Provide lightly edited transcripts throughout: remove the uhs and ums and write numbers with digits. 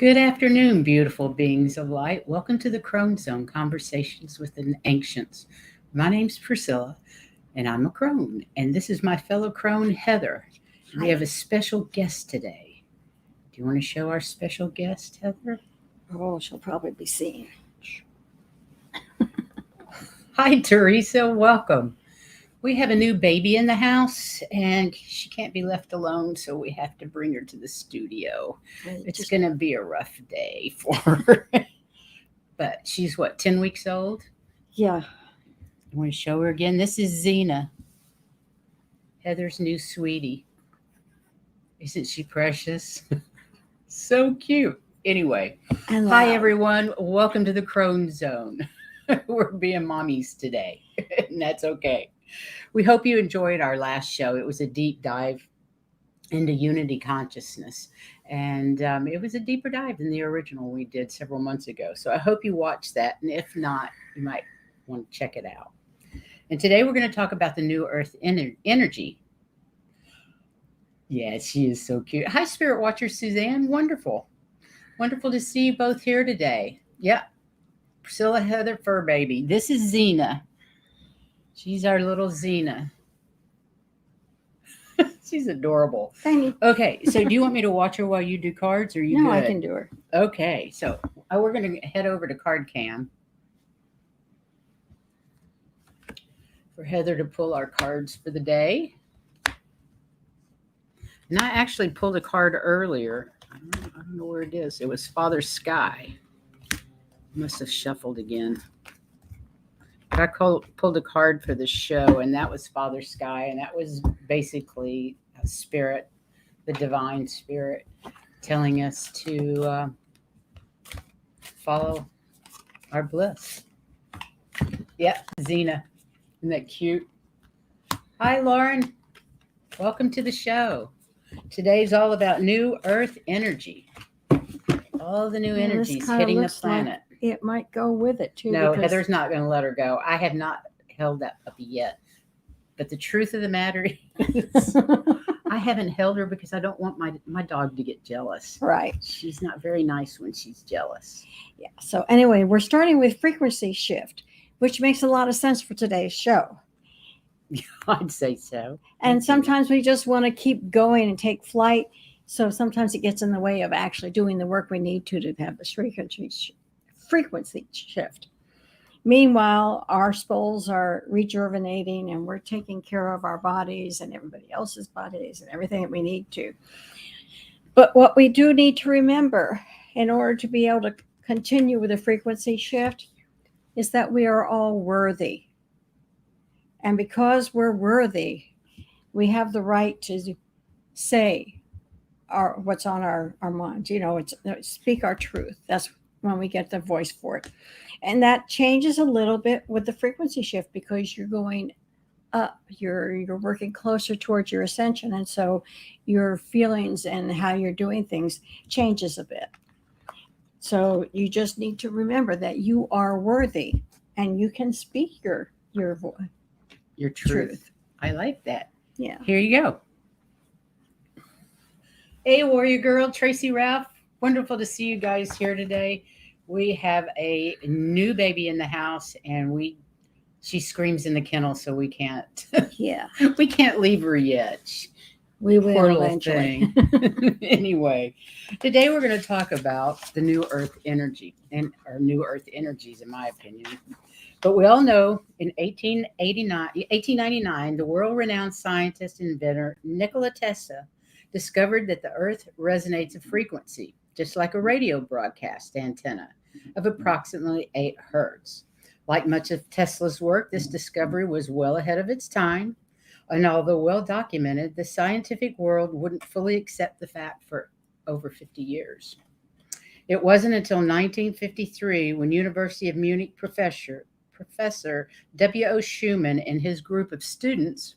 Good afternoon, beautiful beings of light. Welcome to the Crone Zone Conversations with the Ancients. My name's Priscilla, and I'm a crone, and this is my fellow crone, Heather. We have a special guest today. Do you want to show our special guest, Heather? Oh, she'll probably be seen. Hi, Teresa. Welcome. We have a new baby in the house, and she can't be left alone, so we have to bring her to the studio. It's going to be a rough day for her. But she's what, 10 weeks old? Yeah. I want to show her again. This is Zena, Heather's new sweetie. Isn't she precious? So cute. Anyway, hi everyone. Welcome to the Crone Zone. We're being mommies today, and that's okay. We hope you enjoyed our last show. It was a deep dive into unity consciousness, and it was a deeper dive than the original we did several months ago. So I hope you watched that, and if not, you might want to check it out. And today we're going to talk about the new Earth energy. Yeah, she is so cute. Hi, Spirit Watcher Suzanne. Wonderful. Wonderful to see you both here today. Yep. Priscilla, Heather, Fur Baby. This is Zena. She's our little Zena. She's adorable. Tiny. Okay, so do you want me to watch her while you do cards, or you No, good? I can do her. Okay, so we're going to head over to Card Cam for Heather to pull our cards for the day. And I actually pulled a card earlier. I don't know where it is. It was Father Sky. Must have shuffled again. But I pulled a card for the show, and that was Father Sky, and that was basically a spirit, the divine spirit, telling us to follow our bliss. Yep, Zena. Isn't that cute? Hi, Lauren. Welcome to the show. Today's all about new Earth energy. All the new energies hitting the planet. It might go with it too. No, Heather's not going to let her go. I have not held that puppy yet. But the truth of the matter is, I haven't held her because I don't want my dog to get jealous. Right. She's not very nice when she's jealous. Yeah. So anyway, we're starting with frequency shift, which makes a lot of sense for today's show. I'd say so. And sometimes we just want to keep going and take flight. So sometimes it gets in the way of actually doing the work we need to have this frequency shift. Meanwhile, our souls are rejuvenating and we're taking care of our bodies and everybody else's bodies and everything that we need to. But what we do need to remember in order to be able to continue with the frequency shift is that we are all worthy. And because we're worthy, we have the right to say what's on our minds. You know, it's speak our truth. That's when we get the voice for it. And that changes a little bit with the frequency shift because you're going up, you're working closer towards your ascension. And so your feelings and how you're doing things changes a bit. So you just need to remember that you are worthy and you can speak your voice. Your truth. I like that. Yeah. Here you go. Hey, Warrior Girl, Tracy Ralph. Wonderful to see you guys here today. We have a new baby in the house, and she screams in the kennel, so we can't. Yeah. We can't leave her yet. We will eventually. Anyway, today we're going to talk about the new Earth energy or new Earth energies, in my opinion. But we all know in 1899, the world-renowned scientist and inventor Nikola Tesla discovered that the Earth resonates a frequency, just like a radio broadcast antenna, of approximately 8 hertz. Like much of Tesla's work, this discovery was well ahead of its time, and although well documented, the scientific world wouldn't fully accept the fact for over 50 years. It wasn't until 1953 when University of Munich Professor W.O. Schumann and his group of students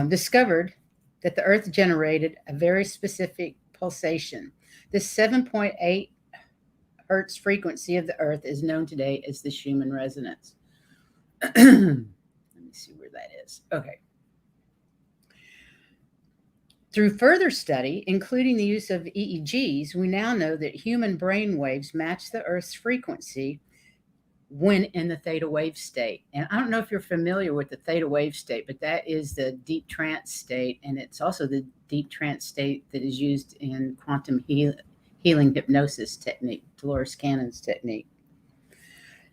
discovered that the Earth generated a very specific pulsation. This 7.8 hertz frequency of the Earth is known today as the Schumann resonance. Let me see where that is. Okay. Through further study, including the use of EEGs, we now know that human brain waves match the Earth's frequency when in the theta wave state. And I don't know if you're familiar with the theta wave state, but that is the deep trance state. And it's also the deep trance state that is used in quantum healing hypnosis technique, Dolores Cannon's technique.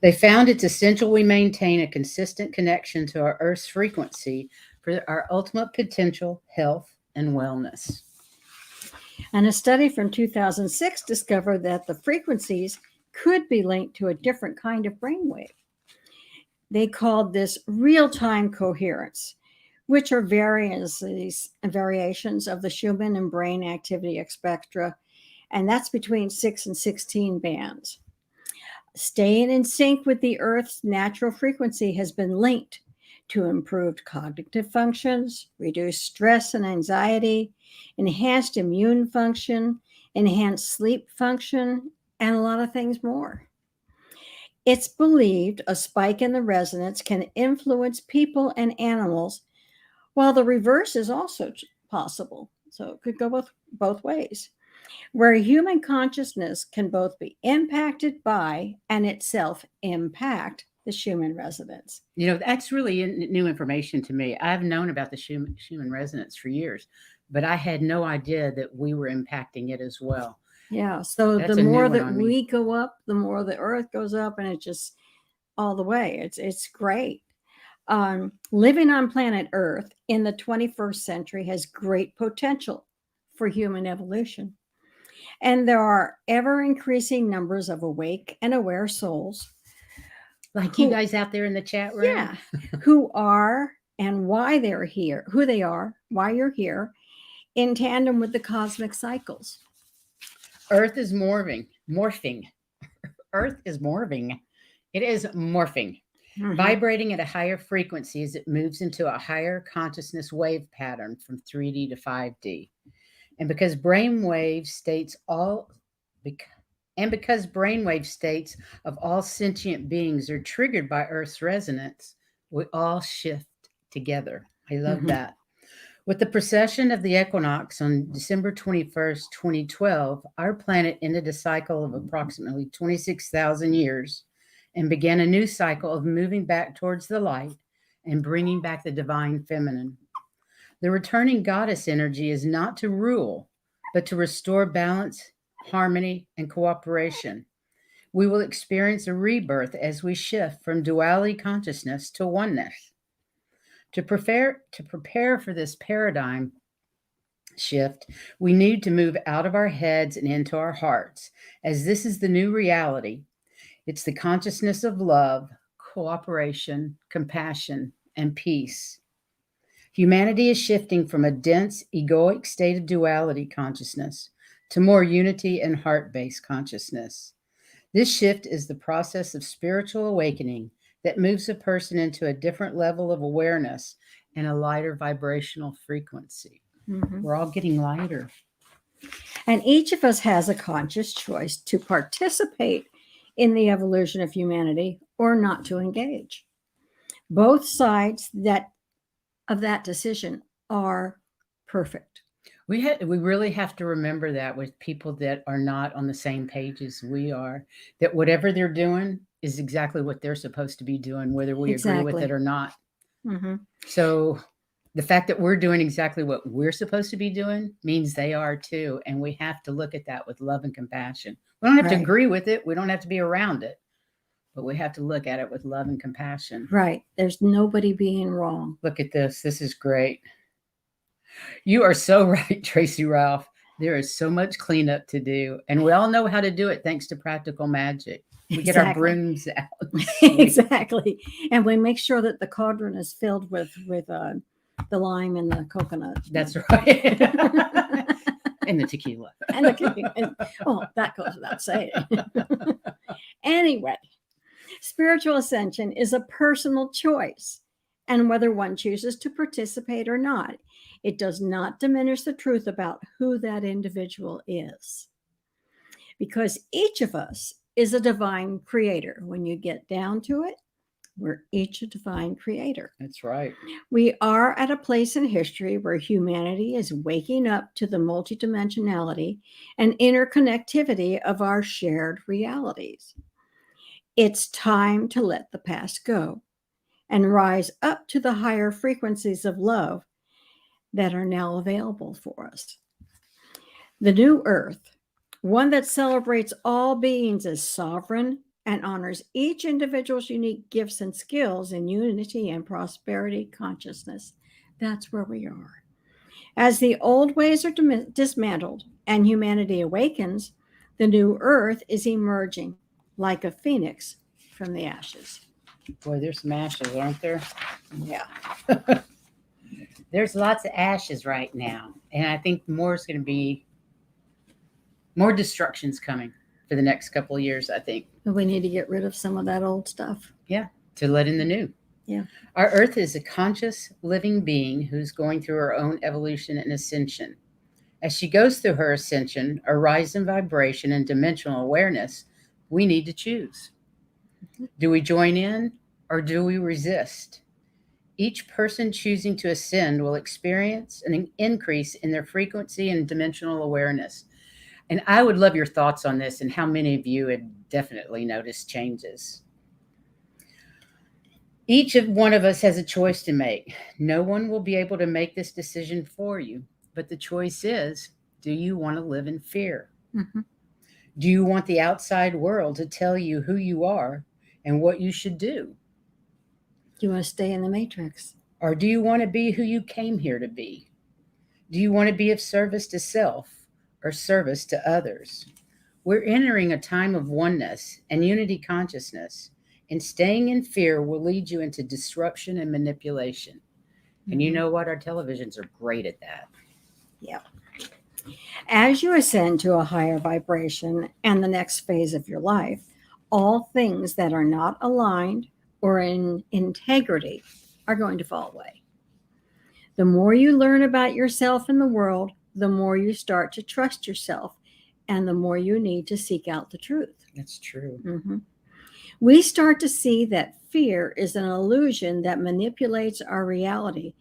They found it's essential we maintain a consistent connection to our Earth's frequency for our ultimate potential, health, and wellness. And a study from 2006 discovered that the frequencies could be linked to a different kind of brainwave. They called this real-time coherence, which are variations of the Schumann and brain activity spectra, and that's between 6 and 16 bands. Staying in sync with the Earth's natural frequency has been linked to improved cognitive functions, reduced stress and anxiety, enhanced immune function, enhanced sleep function, and a lot of things more. It's believed a spike in the resonance can influence people and animals, while the reverse is also possible. So it could go both ways, where human consciousness can both be impacted by and itself impact the Schumann resonance. You know, that's really new information to me. I've known about the Schumann resonance for years, but I had no idea that we were impacting it as well. Yeah. So That's the a new more one that on me. we go up, the more the Earth goes up, and it just all the way. It's great. Living on planet Earth in the 21st century has great potential for human evolution. And there are ever increasing numbers of awake and aware souls. Like you guys out there in the chat room? Yeah. Who are and why they're here, who they are, why you're here, in tandem with the cosmic cycles. Earth is morphing. Earth is morphing. It is morphing, vibrating at a higher frequency as it moves into a higher consciousness wave pattern from 3D to 5D. And because brainwave states of all sentient beings are triggered by Earth's resonance, we all shift together. I love that. With the precession of the equinox on December 21st, 2012, our planet ended a cycle of approximately 26,000 years and began a new cycle of moving back towards the light and bringing back the divine feminine. The returning goddess energy is not to rule, but to restore balance, harmony, and cooperation. We will experience a rebirth as we shift from duality consciousness to oneness. To prepare for this paradigm shift, we need to move out of our heads and into our hearts, as this is the new reality. It's the consciousness of love, cooperation, compassion, and peace. Humanity is shifting from a dense, egoic state of duality consciousness to more unity and heart-based consciousness. This shift is the process of spiritual awakening that moves a person into a different level of awareness and a lighter vibrational frequency. We're all getting lighter. And each of us has a conscious choice to participate in the evolution of humanity or not to engage. Both sides of that decision are perfect. We really have to remember that with people that are not on the same page as we are, that whatever they're doing is exactly what they're supposed to be doing, whether we agree with it or not. So the fact that we're doing exactly what we're supposed to be doing means they are too. And we have to look at that with love and compassion. We don't have to agree with it. We don't have to be around it, but we have to look at it with love and compassion. Right. There's nobody being wrong. Look at this. This is great. You are so right, Tracy Ralph. There is so much cleanup to do, and we all know how to do it thanks to practical magic. We get our brooms out. Exactly. And we make sure that the cauldron is filled with the lime and the coconut. That's right. And the tequila. Oh, that goes without saying. Anyway, spiritual ascension is a personal choice, and whether one chooses to participate or not, it does not diminish the truth about who that individual is. Because each of us is a divine creator when you get down to it, We're each a divine creator. That's right. We are at a place in history where humanity is waking up to the multidimensionality and interconnectivity of our shared realities. It's time to let the past go and rise up to the higher frequencies of love that are now available for us. The new earth, one that celebrates all beings as sovereign and honors each individual's unique gifts and skills in unity and prosperity consciousness. That's where we are. As the old ways are dismantled and humanity awakens, the new earth is emerging like a phoenix from the ashes. Boy, there's some ashes, aren't there? Yeah. There's lots of ashes right now. And I think more is going to be more destruction's coming for the next couple of years, I think. We need to get rid of some of that old stuff. Yeah, to let in the new. Yeah. Our Earth is a conscious living being who's going through her own evolution and ascension. As she goes through her ascension, a rise in vibration and dimensional awareness, we need to choose. Do we join in or do we resist? Each person choosing to ascend will experience an increase in their frequency and dimensional awareness. And I would love your thoughts on this and how many of you have definitely noticed changes. Each of one of us has a choice to make. No one will be able to make this decision for you, but the choice is, do you want to live in fear? Mm-hmm. Do you want the outside world to tell you who you are and what you should do? Do you want to stay in the matrix? Or do you want to be who you came here to be? Do you want to be of service to self or service to others? We're entering a time of oneness and unity consciousness, and staying in fear will lead you into disruption and manipulation. And you know what? Our televisions are great at that. Yeah. As you ascend to a higher vibration and the next phase of your life, all things that are not aligned or in integrity are going to fall away. The more you learn about yourself and the world, the more you start to trust yourself and the more you need to seek out the truth. That's true. Mm-hmm. We start to see that fear is an illusion that manipulates our reality,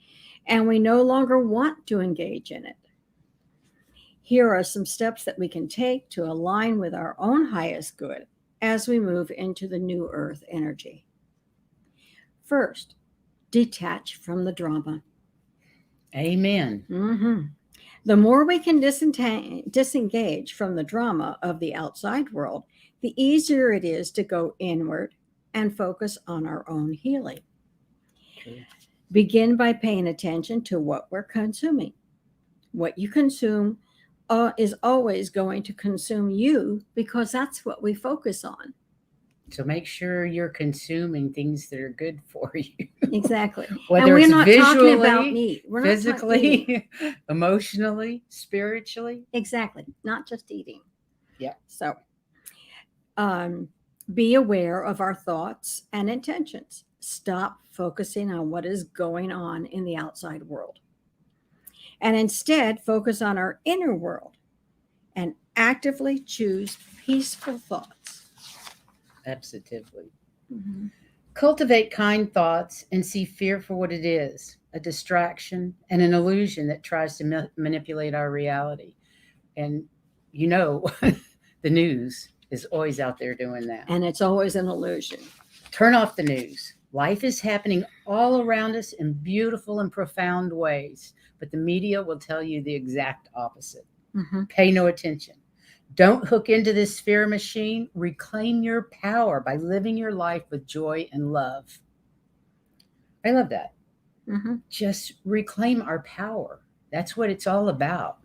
and we no longer want to engage in it. Here are some steps that we can take to align with our own highest good as we move into the new earth energy. First, detach from the drama. Amen. Mm-hmm. The more we can disengage from the drama of the outside world, the easier it is to go inward and focus on our own healing. True. Begin by paying attention to what we're consuming. What you consume is always going to consume you because that's what we focus on. So make sure you're consuming things that are good for you. Exactly. Whether and it's we're not visually, talking about meat. We're physically, emotionally, spiritually. Exactly. Not just eating. Yeah. So be aware of our thoughts and intentions. Stop focusing on what is going on in the outside world. And instead, focus on our inner world and actively choose peaceful thoughts. Absolutely. Mm-hmm. Cultivate kind thoughts and see fear for what it is, a distraction and an illusion that tries to manipulate our reality. And you know, the news is always out there doing that. And it's always an illusion. Turn off the news. Life is happening all around us in beautiful and profound ways, but the media will tell you the exact opposite. Mm-hmm. Pay no attention. Don't hook into this fear machine. Reclaim your power by living your life with joy and love. I love that. Mm-hmm. Just reclaim our power. That's what it's all about.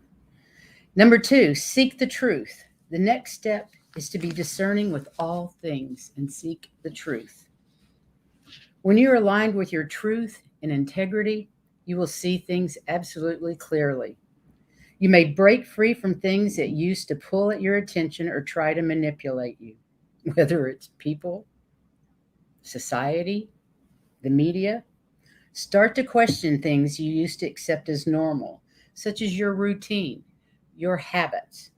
Number 2, seek the truth. The next step is to be discerning with all things and seek the truth. When you're aligned with your truth and integrity, you will see things absolutely clearly. You may break free from things that used to pull at your attention or try to manipulate you, whether it's people, society, the media. Start to question things you used to accept as normal, such as your routine, your habits,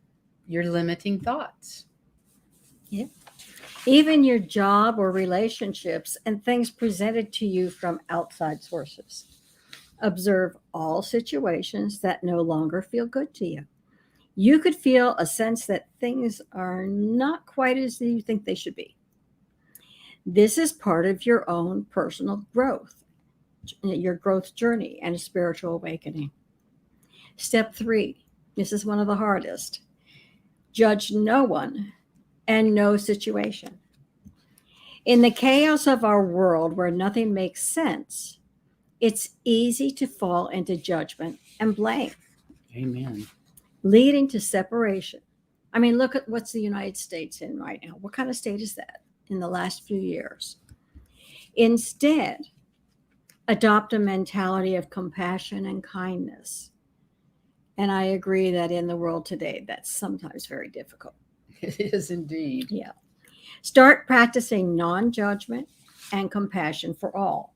your limiting thoughts. Yeah. even your job or relationships, and things presented to you from outside sources. Observe all situations that no longer feel good to you. You could feel a sense that things are not quite as you think they should be. This is part of your own personal growth, your growth journey, and a spiritual awakening. Step 3, this is one of the hardest. Judge no one and no situation. In the chaos of our world where nothing makes sense, it's easy to fall into judgment and blame, Amen. leading to separation. I mean, look at what's the United States in right now. What kind of state is that in the last few years? Instead, adopt a mentality of compassion and kindness. And I agree that in the world today, that's sometimes very difficult. It is indeed. Yeah. Start practicing non-judgment and compassion for all.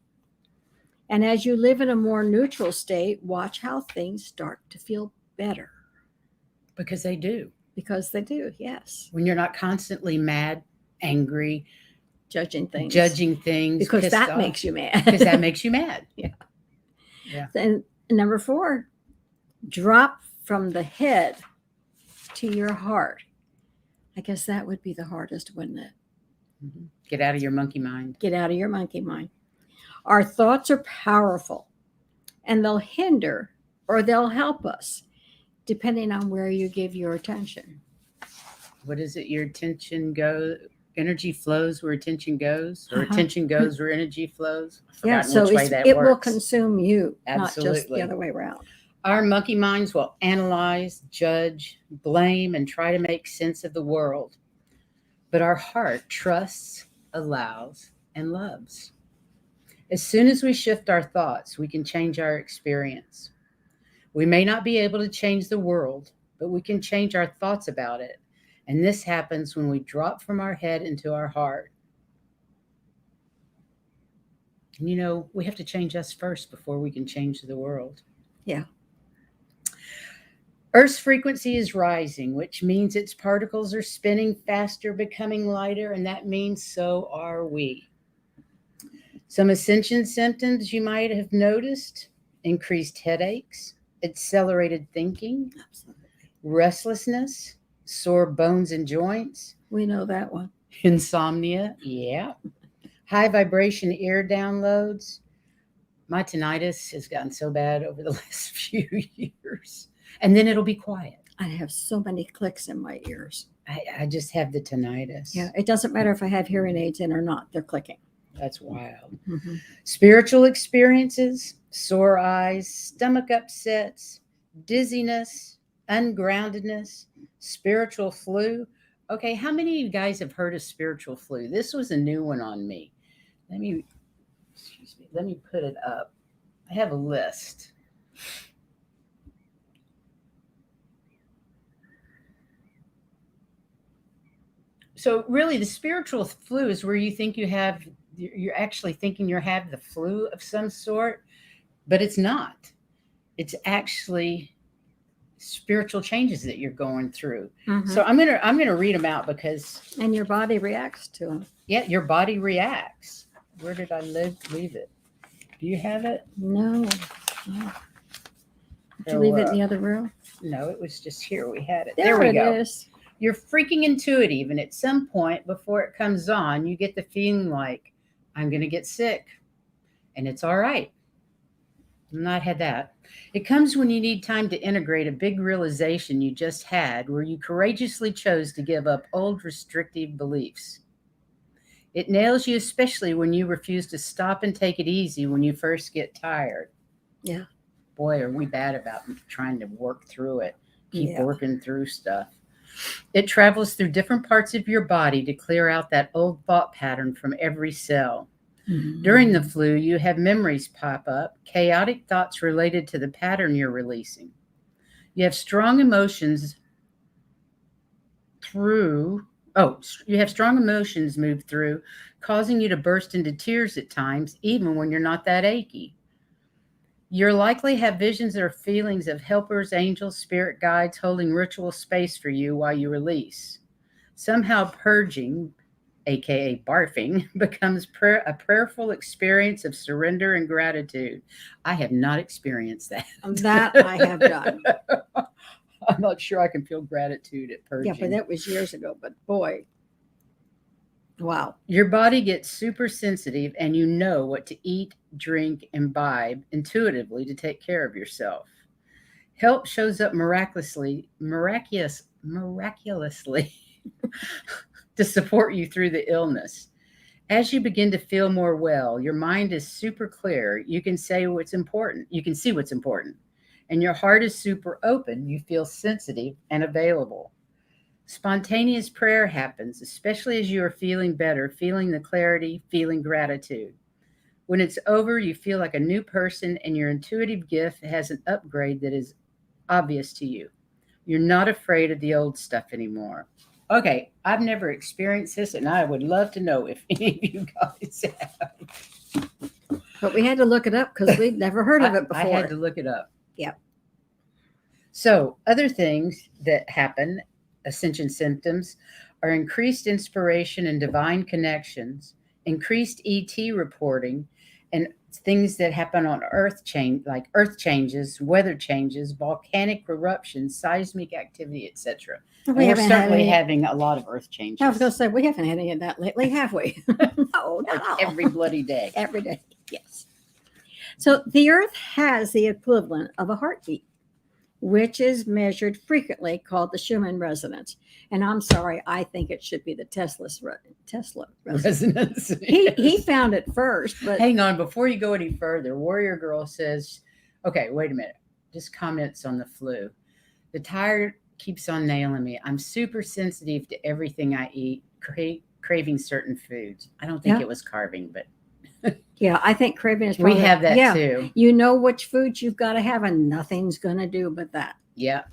And as you live in a more neutral state, watch how things start to feel better. Because they do. Because they do, yes. When you're not constantly mad, angry, Judging things. Because Because that makes you mad. Because that makes you mad. Yeah. Yeah. And number 4, drop from the head to your heart. I guess that would be the hardest, wouldn't it? Mhm. Get out of your monkey mind. Get out of your monkey mind. Our thoughts are powerful, and they'll hinder or they'll help us, depending on where you give your attention. What is it? Your attention goes, energy flows where attention goes, or Uh-huh. attention goes where energy flows. I've Yeah, forgotten so which way that it will works. consume you, not just Absolutely. the other way around. Our monkey minds will analyze, judge, blame, and try to make sense of the world. But our heart trusts, allows, and loves. As soon as we shift our thoughts, we can change our experience. We may not be able to change the world, but we can change our thoughts about it. And this happens when we drop from our head into our heart. And we have to change us first before we can change the world. Yeah. Earth's frequency is rising, which means its particles are spinning faster, becoming lighter, and that means so are we. Some ascension symptoms you might have noticed: increased headaches, accelerated thinking, Absolutely. restlessness, sore bones and joints, We know that one. insomnia, yeah, high vibration ear downloads. My tinnitus has gotten so bad over the last few years. And then it'll be quiet. I have so many clicks in my ears. I just have the tinnitus. Yeah, it doesn't matter if I have hearing aids in or not, they're clicking. That's wild. Mm-hmm. Spiritual experiences, sore eyes, stomach upsets, dizziness, ungroundedness, spiritual flu. Okay, how many of you guys have heard of spiritual flu? This was a new one on me. Let me put it up. I have a list. So really, the spiritual flu is where you think you're actually thinking you have the flu of some sort, but it's not. It's actually spiritual changes that you're going through. Mm-hmm. So I'm gonna read them out because And your body reacts to them. yeah, your body reacts. Where did I leave it? Do you have it? No. Did you leave it in the other room? No, it was just here. We had it. There we it go. is. You're freaking intuitive, and at some point before it comes on, you get the feeling like, I'm going to get sick, and it's all right. I've not had that. It comes when you need time to integrate a big realization you just had, where you courageously chose to give up old restrictive beliefs. It nails you, especially when you refuse to stop and take it easy when you first get tired. Yeah. Boy, are we bad about trying to work through it, keep Yeah. working through stuff. It travels through different parts of your body to clear out that old thought pattern from every cell. Mm-hmm. During the flu, you have memories pop up, chaotic thoughts related to the pattern you're releasing. You have strong emotions move through, causing you to burst into tears at times, even when you're not that achy. You'll likely have visions or feelings of helpers, angels, spirit guides holding ritual space for you while you release. Somehow purging aka barfing, becomes a prayerful experience of surrender and gratitude. I have not experienced that. That I have done. I'm not sure I can feel gratitude at purging. Yeah, but that was years ago. But boy, wow. Your body gets super sensitive and you know what to eat, drink, imbibe intuitively to take care of yourself. Help shows up miraculously to support you through the illness. As you begin to feel more well, your mind is super clear. You can say what's important. You can see what's important. And your heart is super open. You feel sensitive and available. Spontaneous prayer happens, especially as you are feeling better, feeling the clarity, feeling gratitude. When it's over, you feel like a new person and your intuitive gift has an upgrade that is obvious to you. You're not afraid of the old stuff anymore. Okay, I've never experienced this, and I would love to know if any of you guys have. But we had to look it up because we'd never heard of it I before. had to look it up. Yep. So, other things that happen, ascension symptoms, are increased inspiration and divine connections, increased ET reporting, and things that happen on Earth change, like earth changes, weather changes, volcanic eruptions, seismic activity, etc. We We're haven't had certainly any. having a lot of earth changes. I was going to say we haven't had any of that lately, have we? No, not at all. Every bloody day. Every day, yes. So the Earth has the equivalent of a heartbeat, which is measured frequently, called the Schumann resonance. And I'm sorry, I think it should be the Tesla resonance. He found it first, but hang on, before you go any further, Warrior Girl says, okay, wait a minute. Just comments on the flu. The tired keeps on nailing me. I'm super sensitive to everything I eat, craving certain foods. I don't think it was carving, but yeah, I think craving is probably, we have that too. You know which foods you've got to have, and nothing's going to do but that. Yeah.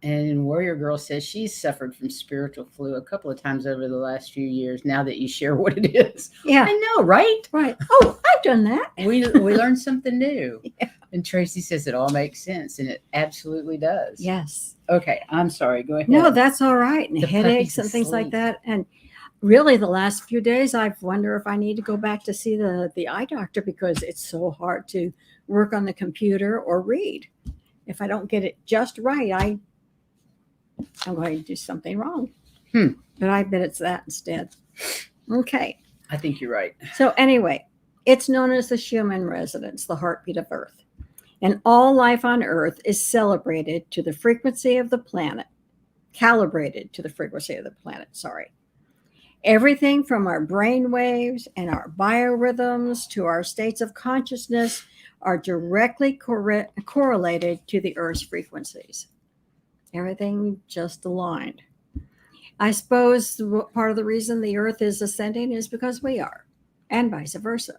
And Warrior Girl says she's suffered from spiritual flu a couple of times over the last few years. Now that you share what it is, yeah, I know, right? Right. Oh, I've done that. We learned something new. Yeah. And Tracy says it all makes sense, and it absolutely does. Yes. Okay, I'm sorry. Go ahead. No, that's all right. And The headaches puppy's and things like asleep. that. And really, the last few days, I wonder if I need to go back to see the eye doctor because it's so hard to work on the computer or read. If I don't get it just right, I'm going to do something wrong. But I bet it's that instead. Okay. I think you're right. So anyway, it's known as the Schumann resonance, the heartbeat of Earth. And all life on Earth is celebrated to the frequency of the planet, calibrated to the frequency of the planet, sorry. Everything from our brain waves and our biorhythms to our states of consciousness are directly correlated to the Earth's frequencies. Everything just aligned. I suppose part of the reason the Earth is ascending is because we are, and vice versa.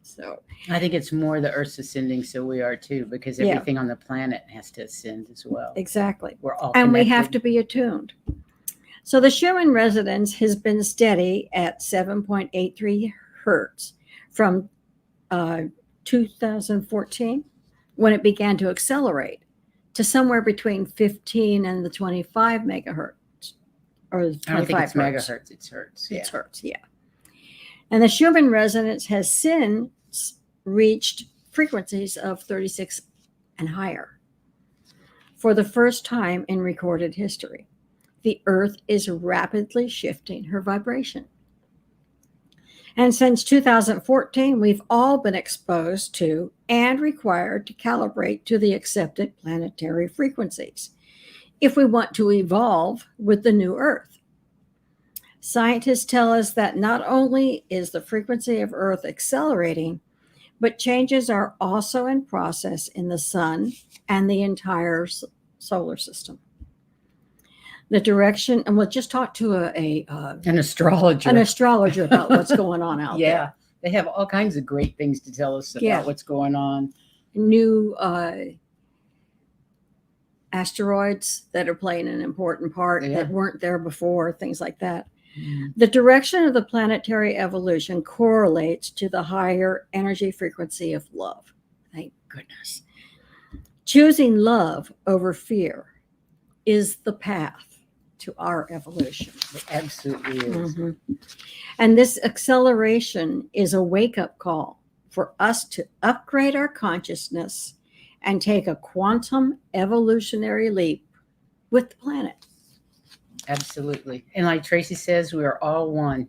So I think it's more the Earth's ascending, so we are too, because everything on the planet has to ascend as well. Exactly. We're all and connected. we have to be attuned. So the Schumann resonance has been steady at 7.83 hertz from 2014, when it began to accelerate to somewhere between 15 and the 25 megahertz. Or 25 I don't think it's hertz. megahertz, it's hertz. It's hertz, yeah. And the Schumann resonance has since reached frequencies of 36 and higher. For the first time in recorded history, the Earth is rapidly shifting her vibration. And since 2014, we've all been exposed to and required to calibrate to the accepted planetary frequencies if we want to evolve with the new Earth. Scientists tell us that not only is the frequency of Earth accelerating, but changes are also in process in the sun and the entire solar system. The direction, and we'll just talk to an astrologer. An astrologer about what's going on out there. Yeah, they have all kinds of great things to tell us about what's going on. New asteroids that are playing an important part that weren't there before, things like that. The direction of the planetary evolution correlates to the higher energy frequency of love. Thank goodness. Choosing love over fear is the path to our evolution. It absolutely is. Mhm. And this acceleration is a wake up call for us to upgrade our consciousness and take a quantum evolutionary leap with the planet. Absolutely. And like Tracy says, we are all one.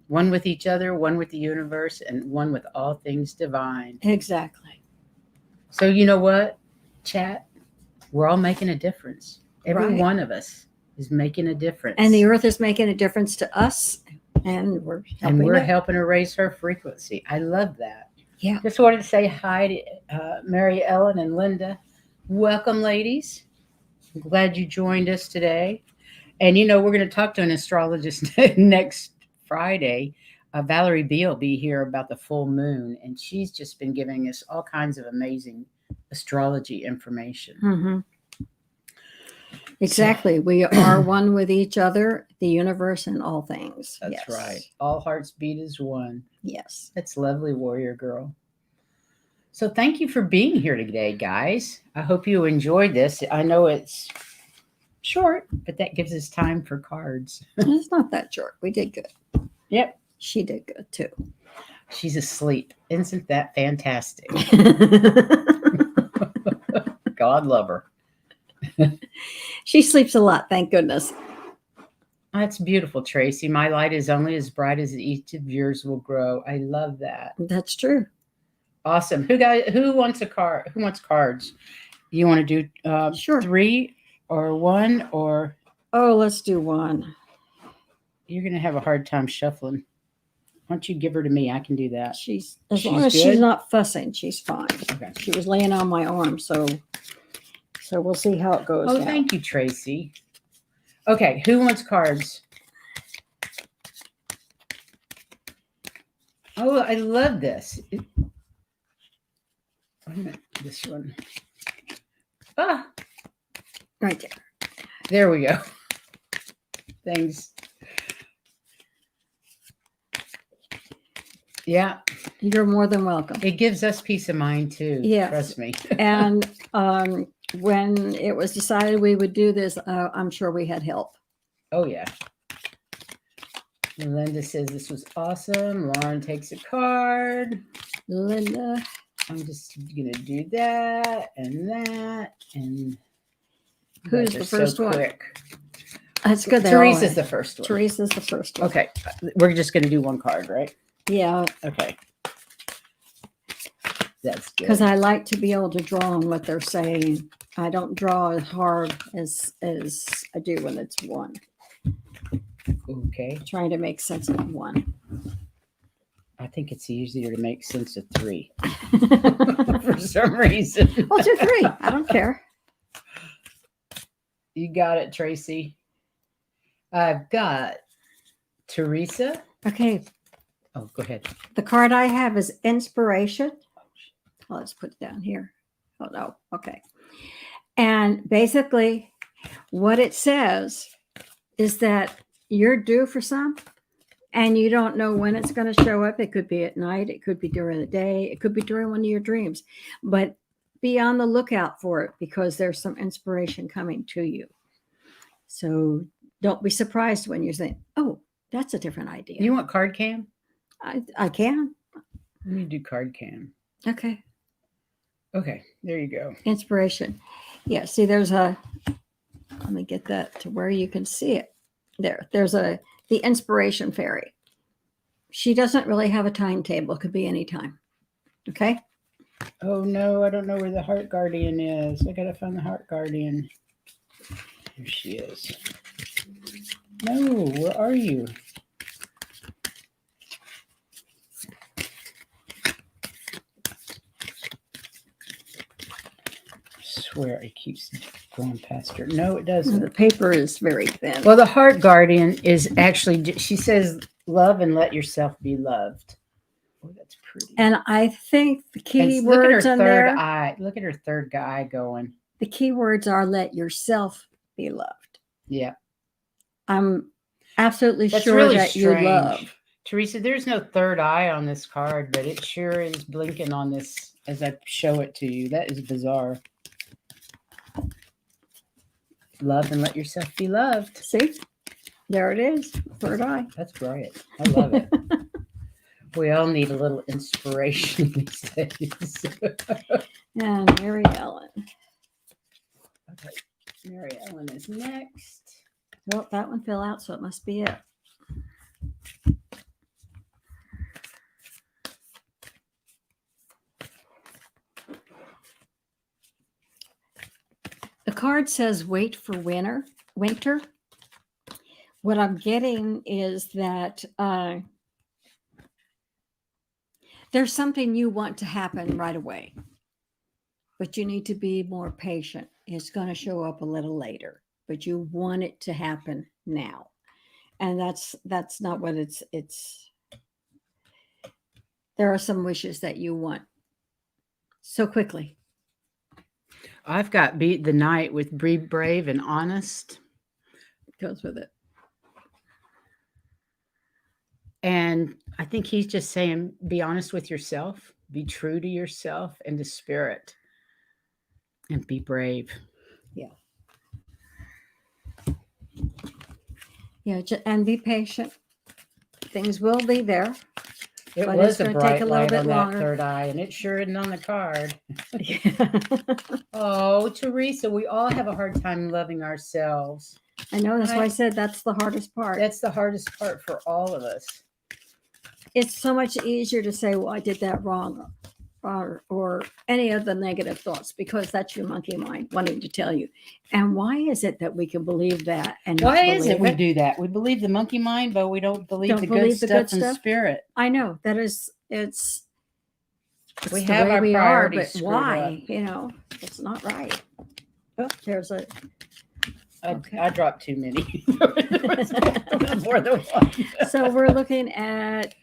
One with each other, one with the universe, and one with all things divine. Exactly. So you know what, chat? We're all making a difference. Every Right. one of us is making a difference. And the earth is making a difference to us, and we're helping her raise her frequency. I love that. Yeah. Just wanted to say hi to Mary Ellen and Linda. Welcome, ladies. I'm glad you joined us today. And you know, we're going to talk to an astrologist next Friday. Valerie B will be here about the full moon, and she's just been giving us all kinds of amazing astrology information. Mm-hmm. Exactly. We are one with each other, the universe, and all things. That's Yes. right. All hearts beat as one. Yes. That's lovely, warrior girl. So thank you for being here today, guys. I hope you enjoyed this. I know it's short, but that gives us time for cards. It's not that short. We did good. Yep. She did good too. She's asleep. Isn't that fantastic? God love her. She sleeps a lot, thank goodness. That's beautiful, Tracy. My light is only as bright as each of yours will grow. I love that. That's true. Awesome. Who wants a card? Who wants cards? You want to do Sure. 3 or 1 or? Oh, let's do 1. You're going to have a hard time shuffling. Why don't you give her to me? I can do that. As long as good? she's not fussing, she's fine. Okay. She was laying on my arm, so we'll see how it goes. Oh, now. thank you, Tracy. Okay, who wants cards? Oh, I love this. Wait a minute, this one. Ah, Right there. there we go. Thanks. Yeah, You're more than welcome. it gives us peace of mind too. Yes. Trust me. And when it was decided we would do this, I'm sure we had help. Oh, yeah. Linda says this was awesome. Lauren takes a card. Linda. I'm just going to do that and that. And Who's they're the first so one? quick. That's good. Teresa's the first one. Teresa's the first one. Okay. We're just going to do one card, right? Yeah. Okay. That's good. Because I like to be able to draw on what they're saying. I don't draw as hard as I do when it's 1. Okay. Trying to make sense of 1. I think it's easier to make sense of 3 for some reason. I'll do 3. I don't care. You got it, Tracy. I've got Teresa. Okay. Oh, go ahead. The card I have is inspiration. Oh, let's put it down here. Oh, no. Okay. And basically, what it says is that you're due for some, and you don't know when it's going to show up. It could be at night. It could be during the day. It could be during one of your dreams. But be on the lookout for it because there's some inspiration coming to you. So don't be surprised when you think, oh, that's a different idea. You want card cam? I can. Let me do card cam. Okay. Okay, there you go. Inspiration. Yeah, see, there's a, let me get that to where you can see it. There's the inspiration fairy. She doesn't really have a timetable. It could be any time. Okay. Oh no, I don't know where the heart guardian is. I gotta find the heart guardian. Here she is. No, where are you? I swear it keeps going past her. No, it doesn't. The paper is very thin. Well, the heart guardian is actually, she says, love and let yourself be loved. Oh, that's pretty. And I think the key And look at her words in third there, eye. Look at her third eye going. the key words are let yourself be loved. Yeah. I'm absolutely That's sure really that strange. you love. Teresa, there's no third eye on this card, but it sure is blinking on this as I show it to you. That is bizarre. Love and let yourself be loved. See, there it is. Third eye. That's great. I love it. We all need a little inspiration these days. And Mary Ellen. Okay, Mary Ellen is next. Well, that one fell out, so it must be it. The card says wait for winter. What I'm getting is that there's something you want to happen right away, but you need to be more patient. It's going to show up a little later, but you want it to happen now. And that's not what it's there are some wishes that you want so quickly. I've got beat the night with be brave and honest. Goes with it. And I think he's just saying, be honest with yourself, be true to yourself and to spirit, and be brave. Yeah. Yeah, and be patient. Things will be there. It But was it's a gonna bright take a little light bit on longer. that third eye, and it sure isn't on the card. Oh, Teresa, we all have a hard time loving ourselves. I know, that's why I said that's the hardest part. That's the hardest part for all of us. It's so much easier to say, well, I did that wrong, or any of the negative thoughts, because that's your monkey mind wanting to tell you. And why is it that we can believe that? And not Why is it we believe do that? We believe the monkey mind, but we don't believe Don't the believe good the good stuff in stuff? spirit. I know that it's We the have way our we are, priorities but screwed why? It's not right. Oh, there's a. Okay. I dropped too many. More than one. So we're looking at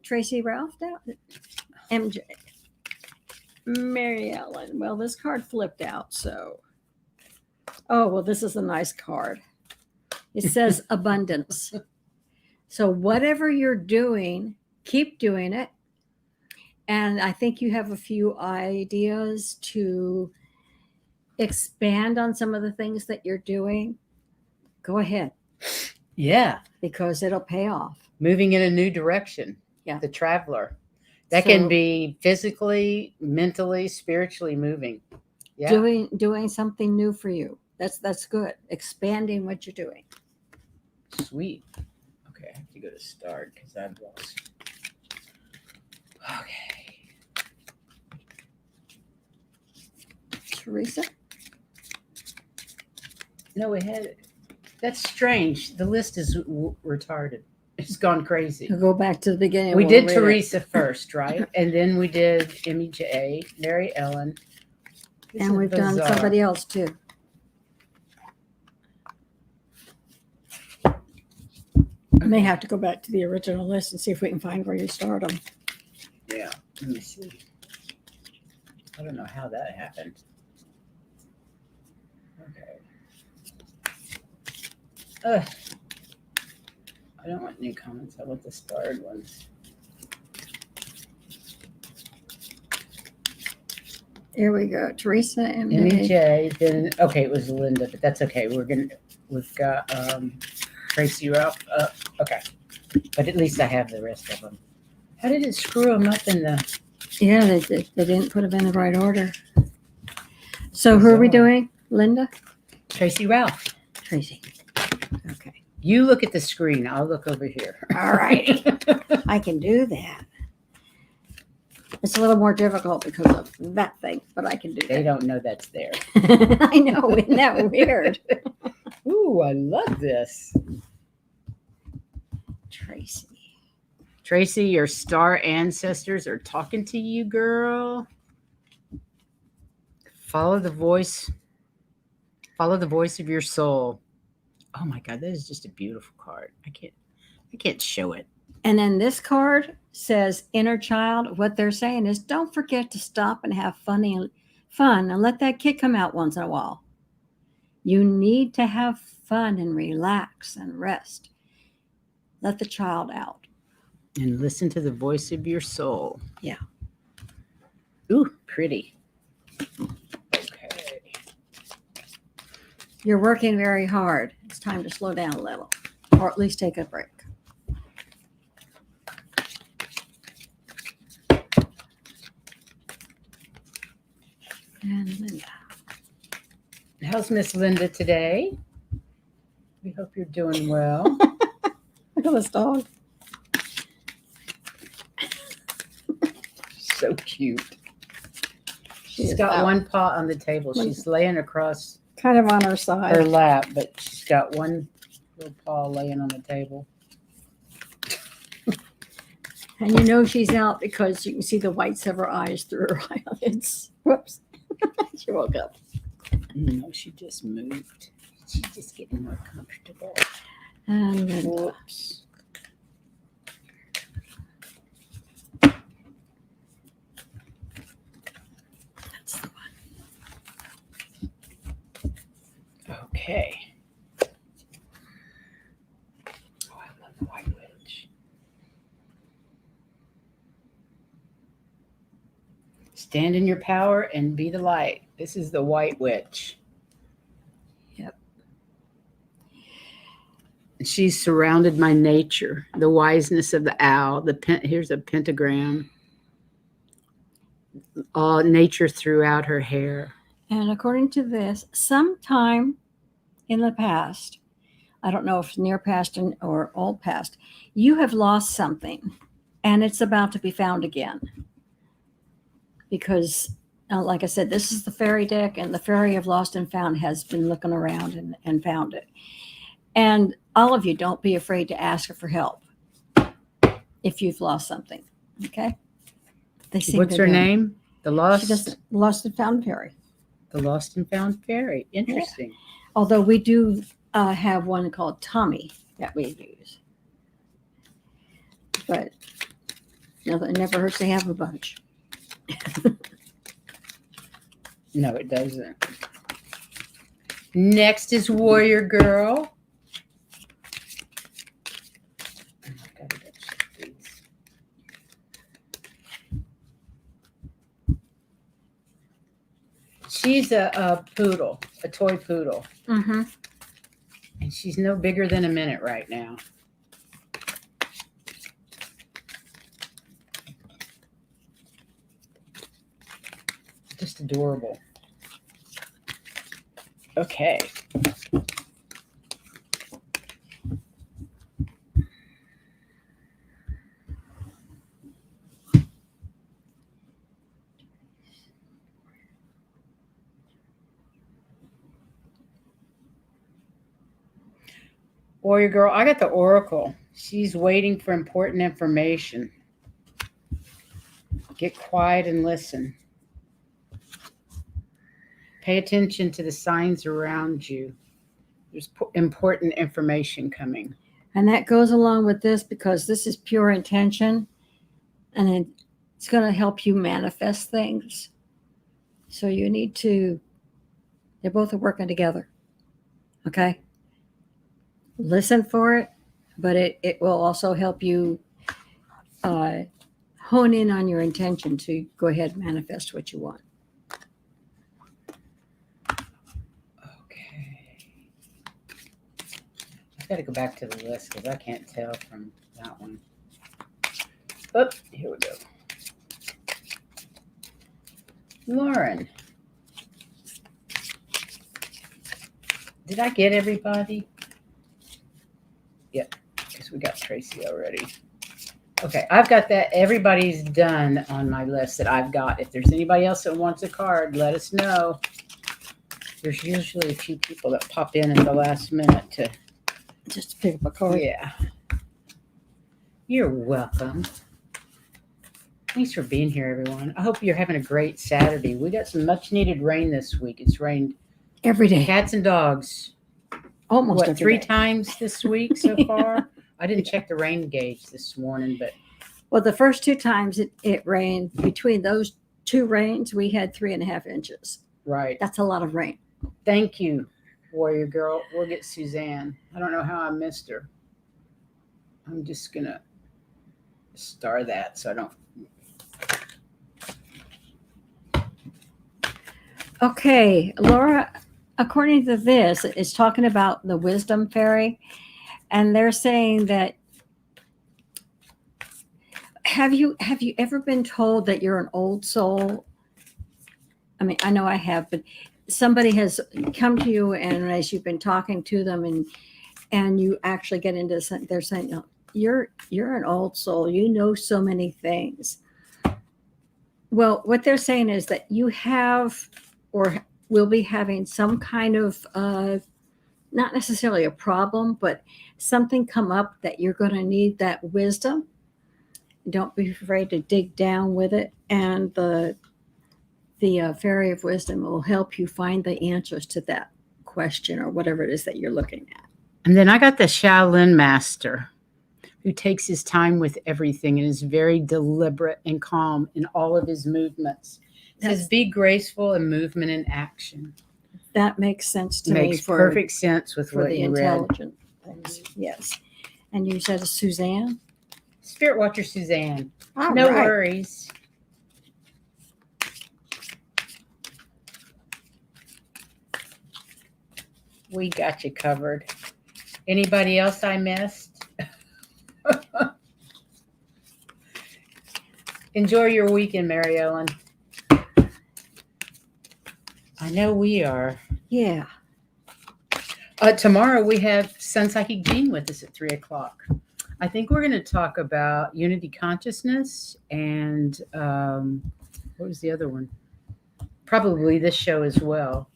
Tracy Ralph now. MJ. Mary Ellen. Well, this card flipped out, so. Oh, well, this is a nice card. It says abundance. So whatever you're doing, keep doing it. And I think you have a few ideas to expand on some of the things that you're doing. Go ahead. Yeah. Because it'll pay off. Moving in a new direction. Yeah. The traveler. That can be physically, mentally, spiritually moving. Yeah. Doing something new for you. That's good. Expanding what you're doing. Sweet. Okay, I have to go to start because I've lost. Okay. Teresa? No, we had it. That's strange. The list is retarded. It's gone crazy. We'll go back to the beginning. We We'll did read Teresa first, right? And then we did MEJ, Mary Ellen. This and is we've done bizarre. somebody else too. I may have to go back to the original list and see if we can find where you start them. Yeah, let me see. I don't know how that happened. Okay. I don't want new comments. I want the starred ones. Here we go. Teresa and MEJ, then okay, it was Linda, but that's okay. We've got Tracy Ralph. Okay, but at least I have the rest of them. How did it screw them up in the? Yeah, they didn't put them in the right order. So who are we doing? Linda? Tracy Ralph. Tracy. Okay. You look at the screen. I'll look over here. All right. I can do that. It's a little more difficult because of that thing, but I can do They that. don't know that's there. I know. Isn't that weird? Ooh, I love this. Tracy. Tracy, your star ancestors are talking to you, girl. Follow the voice. Follow the voice of your soul. Oh my God, that is just a beautiful card. I can't show it. And then this card says inner child. What they're saying is don't forget to stop and have fun and let that kid come out once in a while. You need to have fun and relax and rest. Let the child out. And listen to the voice of your soul. Yeah. Ooh, pretty. Okay. You're working very hard. It's time to slow down a little, or at least take a break. And Linda. How's Miss Linda today? We hope you're doing well. Look at this dog. So cute. She's is got out. one paw on the table. She's laying across Kind of on her her side. lap, but she's got one little paw laying on the table. And you know she's out because you can see the whites of her eyes through her eyelids. Whoops. She woke up. No, she just moved. She's just getting more comfortable. And then Whoops. that's the one. Okay. Oh, I love the white witch. Stand in your power and be the light. This is the white witch. Yep. She's surrounded by nature, the wiseness of the owl. Here's a pentagram. All nature throughout her hair. And according to this, sometime in the past, I don't know if it's near past or old past, you have lost something and it's about to be found again. Because, like I said, this is the fairy deck, and the fairy of lost and found has been looking around and found it. And all of you, don't be afraid to ask her for help if you've lost something. Okay? They seem What's to her do. name? The Lost and found fairy. The lost and found fairy. Interesting. Although we do have one called Tommy that we use. But it never hurts to have a bunch. No, it doesn't. Next is Warrior Girl. She's a poodle, a toy poodle. Mm-hmm. And she's no bigger than a minute right now. Just adorable. Okay. Warrior Girl, I got the Oracle. She's waiting for important information. Get quiet and listen. Pay attention to the signs around you. There's important information coming. And that goes along with this because this is pure intention, and it's going to help you manifest things. So you need to, they both are working together. Okay? Listen for it, but it will also help you hone in on your intention to go ahead and manifest what you want. Okay. I've got to go back to the list because I can't tell from that one. Oh, here we go. Lauren. Did I get everybody? Yep, because we got Tracy already. Okay, I've got that. Everybody's done on my list that I've got. If there's anybody else that wants a card, let us know. There's usually a few people that pop in at the last minute to just pick up a card. Yeah. You're welcome. Thanks for being here, everyone. I hope you're having a great Saturday. We got some much needed rain this week. It's rained every day. Cats and dogs. Almost what, every 3 day. times this week so far? I didn't check the rain gauge this morning, but well, the first 2 times it rained, between those 2 rains, we had 3.5 inches. Right. That's a lot of rain. Thank you, Warrior Girl. We'll get Suzanne. I don't know how I missed her. I'm just going to star that so I don't. Okay, Laura, according to this, it's talking about the wisdom fairy, and they're saying that have you ever been told that you're an old soul? I mean, I know I have, but somebody has come to you, and as you've been talking to them, and you actually get into this, they're saying, no, you're an old soul. You know so many things. Well, what they're saying is that you have or will be having some kind of not necessarily a problem, but something come up that you're going to need that wisdom. Don't be afraid to dig down with it, and the fairy of wisdom will help you find the answers to that question or whatever it is that you're looking at. And then I got the Shaolin master, who takes his time with everything and is very deliberate and calm in all of his movements. It says, be graceful in movement and action. That makes sense to Makes me. For perfect sense with for what the you read. intelligent things. Yes. And you said Suzanne? Spirit Watcher Suzanne. All No right. worries. We got you covered. Anybody else I missed? Enjoy your weekend, Mary Ellen. I know we are. Yeah. Tomorrow we have Sun Psychic Jean with us at 3:00. I think we're going to talk about unity consciousness and what was the other one? Probably this show as well.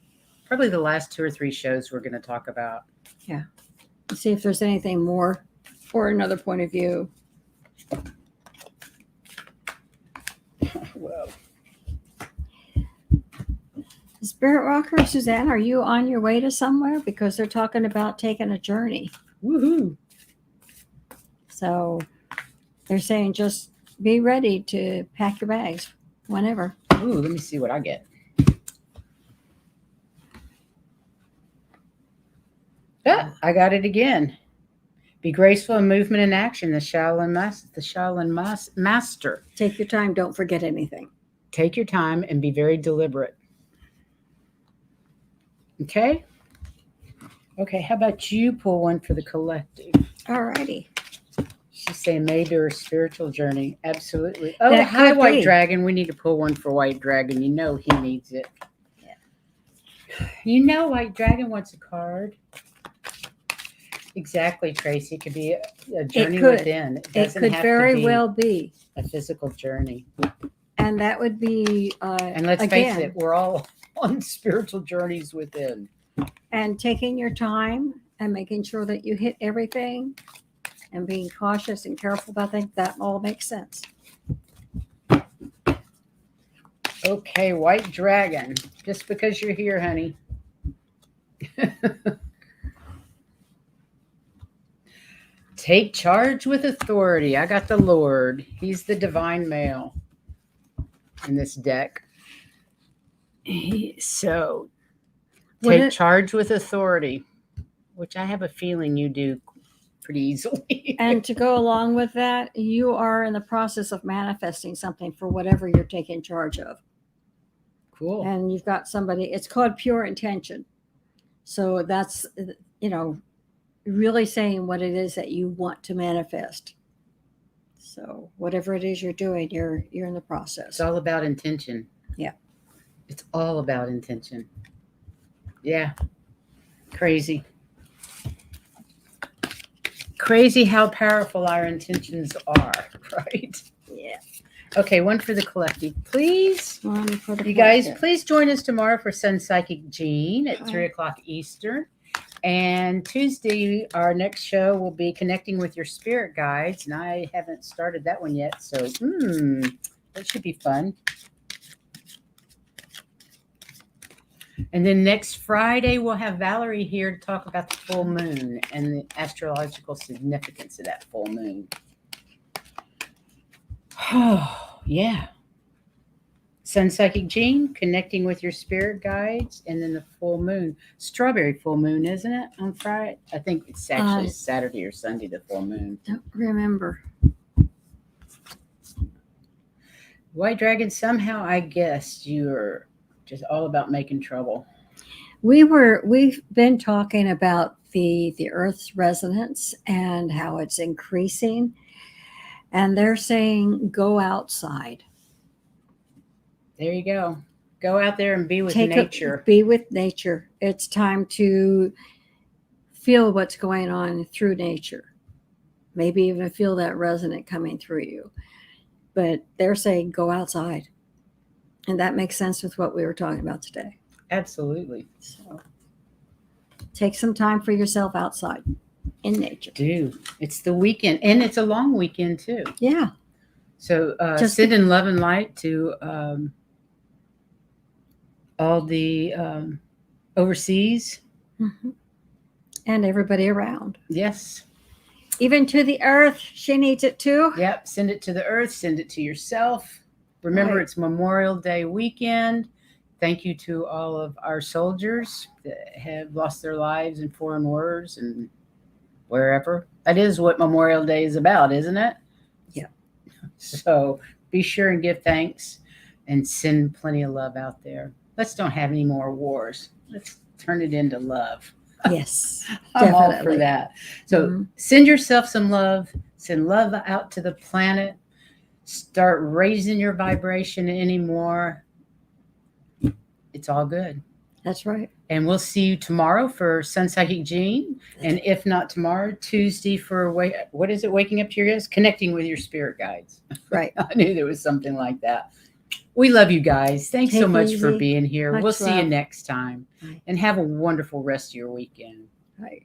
Probably the last 2 or 3 shows we're going to talk about. Yeah. See if there's anything more or another point of view. Well, Spirit Rocker, Suzanne, are you on your way to somewhere? Because they're talking about taking a journey. woohoo! So they're saying just be ready to pack your bags whenever. Ooh, let me see what I get. Ah, I got it again. Be graceful in movement and action. The Shaolin master. Take your time. Don't forget anything. Take your time and be very deliberate. Okay? Okay, how about you pull one for the collective? All righty. She's saying maybe her spiritual journey. Absolutely. Oh, That hi, could White be. Dragon. We need to pull one for White Dragon. You know he needs it. Yeah. You know White Dragon wants a card. Exactly, Tracy. It could be a journey could. within. It could very well be. A physical journey. And that would be, And let's face it, we're all on spiritual journeys within. And taking your time and making sure that you hit everything and being cautious and careful about things, that all makes sense. Okay, White Dragon. Just because you're here, honey. Take charge with authority. I got the Lord. He's the divine male in this deck. So take charge with authority, which I have a feeling you do pretty easily. And to go along with that, you are in the process of manifesting something for whatever you're taking charge of. Cool. And you've got somebody, it's called pure intention. So that's, really saying what it is that you want to manifest. So whatever it is you're doing, you're in the process. It's all about intention. Yeah. It's all about intention. Yeah. Crazy. Crazy how powerful our intentions are, right? Yeah. Okay, one for the collective, please. One for the You guys, please join us tomorrow for Sun Psychic Jean at 3:00 Eastern. And Tuesday, our next show will be Connecting with Your Spirit Guides. And I haven't started that one yet. So, that should be fun. And then next Friday, we'll have Valerie here to talk about the full moon and the astrological significance of that full moon. Oh, yeah. Sun Psychic Jean, Connecting with Your Spirit Guides, and then the full moon. Strawberry full moon, isn't it, on Friday? I think it's actually Saturday or Sunday, the full moon. Don't remember. White Dragon, somehow I guessed you're just all about making trouble. We've been talking about the Earth's resonance and how it's increasing, and they're saying go outside. There you go. Go out there and be with Take nature. be with nature. It's time to feel what's going on through nature. Maybe even feel that resonant coming through you. But they're saying go outside. And that makes sense with what we were talking about today. Absolutely. So take some time for yourself outside in nature. Do. It's the weekend, and it's a long weekend too. Yeah. So Just send in love and light to all the overseas. Mm-hmm. And everybody around. Yes. Even to the earth, she needs it too. Yep. Send it to the earth. Send it to yourself. Remember, Right. It's Memorial Day weekend. Thank you to all of our soldiers that have lost their lives in foreign wars and wherever. That is what Memorial Day is about, isn't it? Yeah. So be sure and give thanks and send plenty of love out there. Let's don't have any more wars. Let's turn it into love. Yes. I'm all for Definitely. that. So Mhm. send yourself some love. Send love out to the planet. Start raising your vibration anymore. It's all good. That's right. And we'll see you tomorrow for Sun Psychic Gene. And if not tomorrow, Tuesday for what is it? Waking up to your guests? Connecting with your spirit guides. Right. I knew there was something like that. We love you guys. Thanks so Take much for easy. being here. Much We'll see you love. next time. Right. And have a wonderful rest of your weekend. Right.